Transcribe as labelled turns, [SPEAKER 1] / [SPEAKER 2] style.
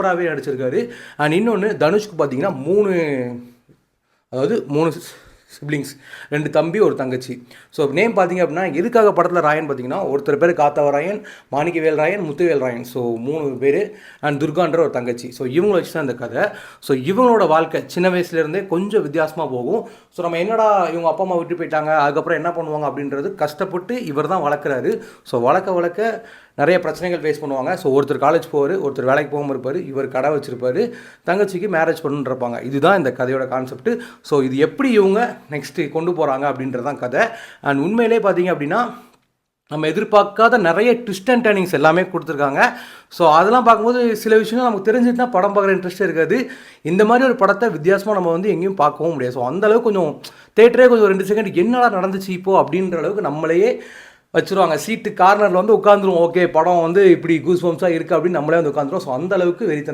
[SPEAKER 1] சூப்பராகவே நடிச்சிருக்காரு. அண்ட் இன்னொன்று தனுஷ்க்கு பார்த்தீங்கன்னா 3 சிப்ளிங்ஸ், 2 தம்பி 1 தங்கச்சி. ஸோ நேம் பார்த்தீங்க அப்படின்னா எதுக்காக படத்தில் ராயன் பார்த்தீங்கன்னா ஒருத்தர் பேர் காத்தவராயன், மாணிக்கவேல் ராயன், முத்துவேல் ராயன். ஸோ 3 பேர் அண்ட் துர்கான்ற ஒரு தங்கச்சி. ஸோ இவங்களை வச்சு தான் இந்த கதை. ஸோ இவங்களோட வாழ்க்கை சின்ன வயசுலேருந்தே கொஞ்சம் வித்தியாசமாக போகும். ஸோ நம்ம என்னடா இவங்க அப்பா அம்மா விட்டு போயிட்டாங்க, அதுக்கப்புறம் என்ன பண்ணுவாங்க அப்படின்றது கஷ்டப்பட்டு இவர் தான் வளர்க்குறாரு. ஸோ வளர்க்க நிறைய பிரச்சனைகள் ஃபேஸ் பண்ணுவாங்க. ஸோ ஒருத்தர் காலேஜ் போவார், ஒருத்தர் வேலைக்கு போகாமல் இருப்பார், இவர் கடை வச்சுருப்பார், தங்கச்சிக்கு மேரேஜ் பண்ணுறப்பாங்க. இதுதான் இந்த கதையோட கான்செப்ட். ஸோ இது எப்படி இவங்க நெக்ஸ்ட்டு கொண்டு போகிறாங்க அப்படின்றதான் கதை. அண்ட் உண்மையிலே பார்த்தீங்க அப்படின்னா நம்ம எதிர்பார்க்காத நிறைய ட்விஸ்ட் அண்ட் டர்னிங்ஸ் எல்லாமே கொடுத்துருக்காங்க. ஸோ அதெல்லாம் பார்க்கும்போது சில விஷயங்கள் நமக்கு தெரிஞ்சுட்டுனா படம் பார்க்குற இன்ட்ரெஸ்ட்டே இருக்காது. இந்த மாதிரி ஒரு படத்தை வித்தியாசமாக நம்ம எங்கேயும் பார்க்கவும் முடியாது. ஸோ அந்தளவுக்கு கொஞ்சம் தேட்டரே கொஞ்சம் 2 செகண்ட் என்னடா நடந்துச்சு இப்போது அப்படின்ற அளவுக்கு நம்மளையே வச்சுருவாங்க. சீட்டு கார்னரில் உட்காந்துருவோம். ஓகே படம் இப்படி கூஸ் பம்ப்ஸாக இருக்குது அப்படின்னு நம்மளே உட்காந்துருவோம். ஸோ அந்தளவுக்கு வெறித்தனம்.